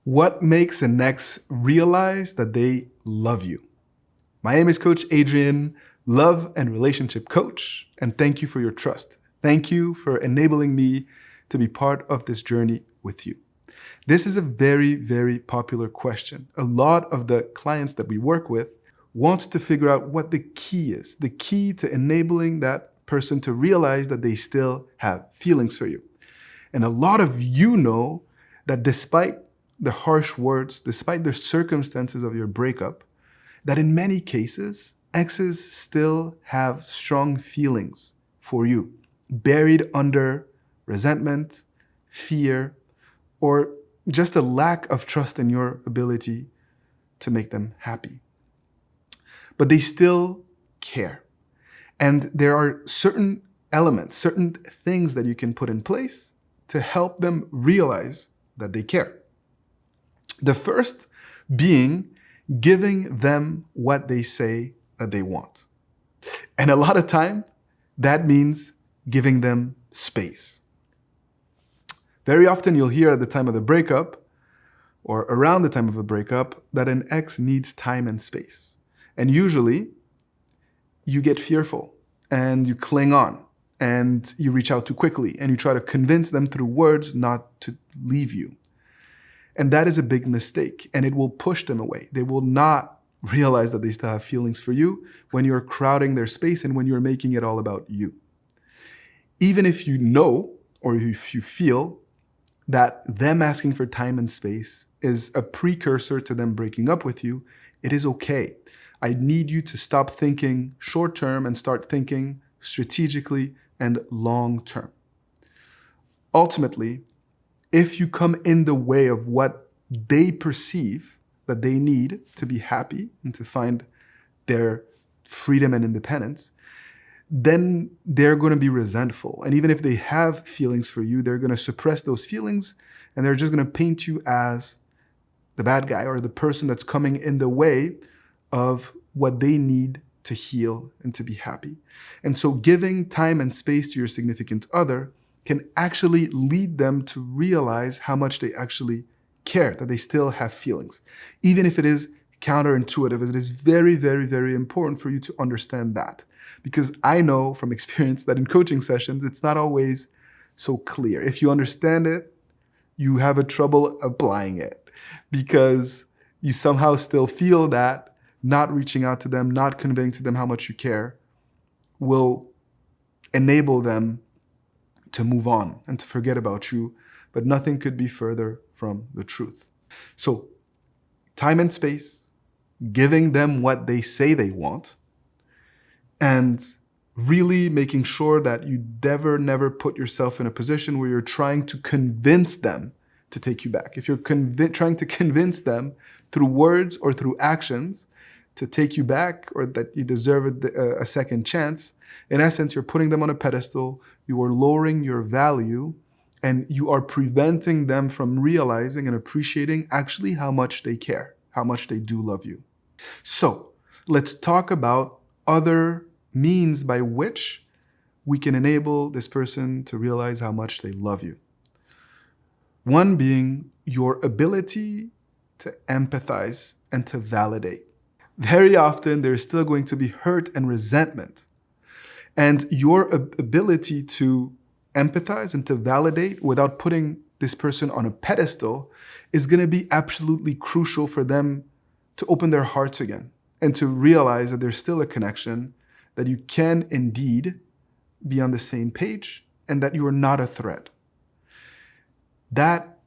What makes an ex realize that they love you? My name is Coach Adrian, love and relationship coach, and thank you for your trust. Thank you for enabling me to be part of this journey with you. This is a very, very popular question. A lot of the clients that we work with wants to figure out what the key is, the key to enabling that person to realize that they still have feelings for you. And a lot of you know that despite the harsh words, despite the circumstances of your breakup, that in many cases, exes still have strong feelings for you, buried under resentment, fear, or just a lack of trust in your ability to make them happy. But they still care. And there are certain elements, certain things that you can put in place to help them realize that they care. The first being giving them what they say that they want. And a lot of time, that means giving them space. Very often you'll hear at the time of the breakup or around the time of a breakup that an ex needs time and space. And usually you get fearful and you cling on and you reach out too quickly and you try to convince them through words not to leave you. And that is a big mistake, and it will push them away. They will not realize that they still have feelings for you when you're crowding their space and when you're making it all about you. Even if you know, or if you feel that them asking for time and space is a precursor to them breaking up with you, it is okay. I need you to stop thinking short term and start thinking strategically and long term. Ultimately, if you come in the way of what they perceive that they need to be happy and to find their freedom and independence, then they're going to be resentful. And even if they have feelings for you, they're going to suppress those feelings and they're just going to paint you as the bad guy or the person that's coming in the way of what they need to heal and to be happy. And so giving time and space to your significant other can actually lead them to realize how much they actually care, that they still have feelings. Even if it is counterintuitive, it is very, very, very important for you to understand that. Because I know from experience that in coaching sessions, it's not always so clear. If you understand it, you have a trouble applying it because you somehow still feel that not reaching out to them, not conveying to them how much you care will enable them to move on and to forget about you, but nothing could be further from the truth. So, time and space, giving them what they say they want, and really making sure that you never put yourself in a position where you're trying to convince them to take you back. If you're trying to convince them through words or through actions to take you back or that you deserve a second chance, in essence, you're putting them on a pedestal, you are lowering your value, and you are preventing them from realizing and appreciating actually how much they care, how much they do love you. So let's talk about other means by which we can enable this person to realize how much they love you. One being your ability to empathize and to validate. Very often, there's still going to be hurt and resentment. And your ability to empathize and to validate without putting this person on a pedestal is going to be absolutely crucial for them to open their hearts again and to realize that there's still a connection, that you can indeed be on the same page, and that you are not a threat. That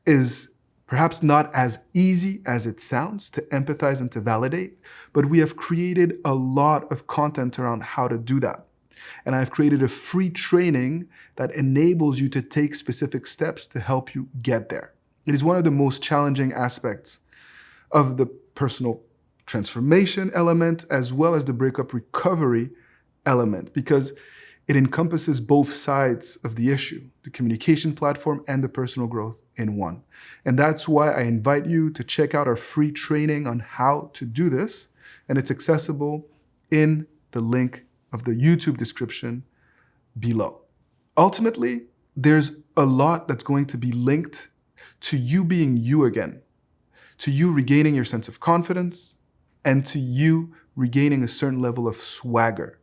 is perhaps not as easy as it sounds to empathize and to validate, but we have created a lot of content around how to do that. And I've created a free training that enables you to take specific steps to help you get there. It is one of the most challenging aspects of the personal transformation element as well as the breakup recovery element, because it encompasses both sides of the issue, the communication platform and the personal growth in one. And that's why I invite you to check out our free training on how to do this. And it's accessible in the link of the YouTube description below. Ultimately, there's a lot that's going to be linked to you being you again, to you regaining your sense of confidence, and to you regaining a certain level of swagger.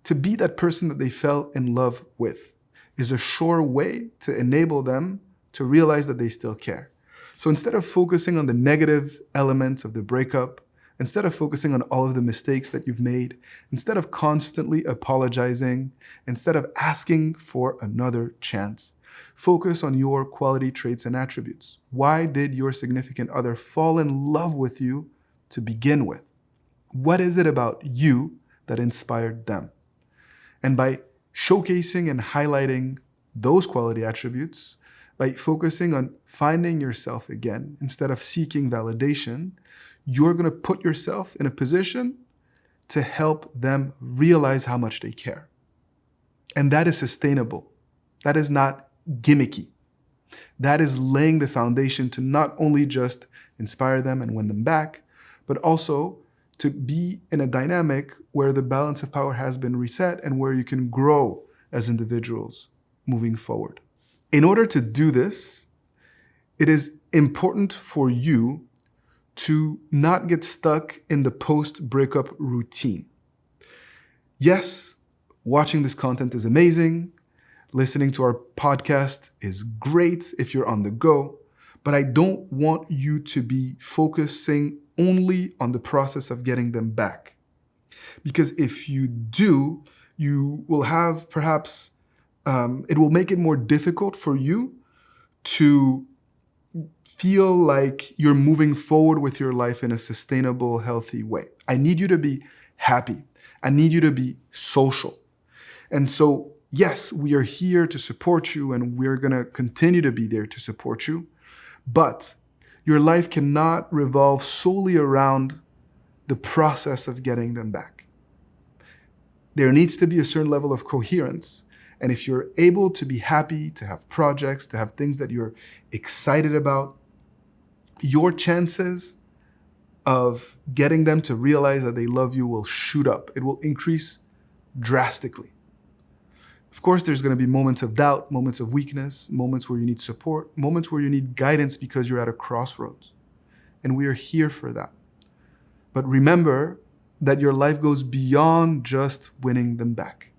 To be that person that they fell in love with is a sure way to enable them to realize that they still care. So instead of focusing on the negative elements of the breakup, instead of focusing on all of the mistakes that you've made, instead of constantly apologizing, instead of asking for another chance, focus on your quality traits and attributes. Why did your significant other fall in love with you to begin with? What is it about you that inspired them? And by showcasing and highlighting those quality attributes, by focusing on finding yourself again instead of seeking validation, you're going to put yourself in a position to help them realize how much they care. And that is sustainable. That is not gimmicky. That is laying the foundation to not only just inspire them and win them back, but also to be in a dynamic where the balance of power has been reset and where you can grow as individuals moving forward. In order to do this, it is important for you to not get stuck in the post-breakup routine. Yes, watching this content is amazing. Listening to our podcast is great if you're on the go, but I don't want you to be focusing only on the process of getting them back. Because if you do, you will have perhaps, it will make it more difficult for you to feel like you're moving forward with your life in a sustainable, healthy way. I need you to be happy. I need you to be social. And so, yes, we are here to support you and we're going to continue to be there to support you. But your life cannot revolve solely around the process of getting them back. There needs to be a certain level of coherence. And if you're able to be happy, to have projects, to have things that you're excited about, your chances of getting them to realize that they love you will shoot up. It will increase drastically. Of course, there's going to be moments of doubt, moments of weakness, moments where you need support, moments where you need guidance because you're at a crossroads. And we are here for that. But remember that your life goes beyond just winning them back.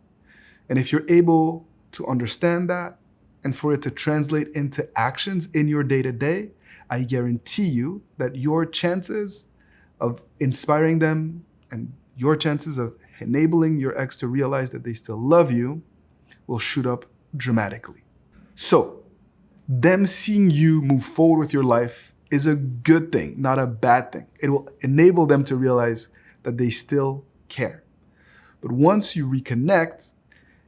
And if you're able to understand that and for it to translate into actions in your day-to-day, I guarantee you that your chances of inspiring them and your chances of enabling your ex to realize that they still love you will shoot up dramatically. So, them seeing you move forward with your life is a good thing, not a bad thing. It will enable them to realize that they still care. But once you reconnect,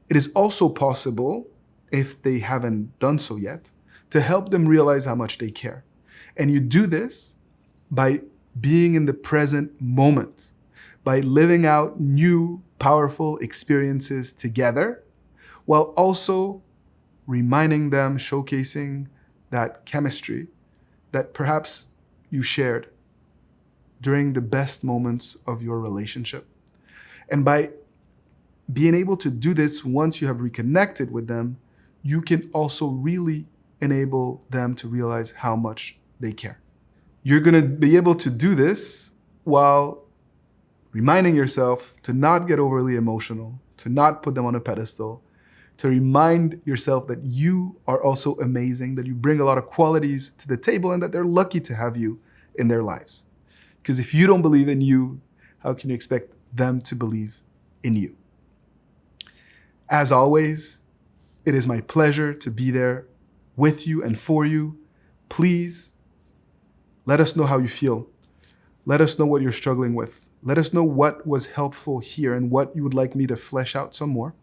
it is also possible, if they haven't done so yet, to help them realize how much they care. And you do this by being in the present moment, by living out new, powerful experiences together, while also reminding them, showcasing that chemistry that perhaps you shared during the best moments of your relationship. And by being able to do this once you have reconnected with them, you can also really enable them to realize how much they care. You're going to be able to do this while reminding yourself to not get overly emotional, to not put them on a pedestal, to remind yourself that you are also amazing, that you bring a lot of qualities to the table, and that they're lucky to have you in their lives. Because if you don't believe in you, how can you expect them to believe in you? As always, it is my pleasure to be there with you and for you. Please let us know how you feel. Let us know what you're struggling with. Let us know what was helpful here and what you would like me to flesh out some more.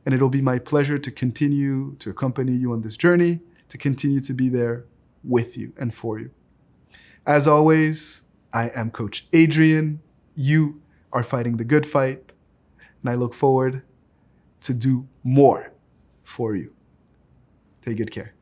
And it'll be my pleasure to continue to accompany you on this journey, to continue to be there with you and for you. As always, I am Coach Adrian. You are fighting the good fight, and I look forward to do more for you. Take good care.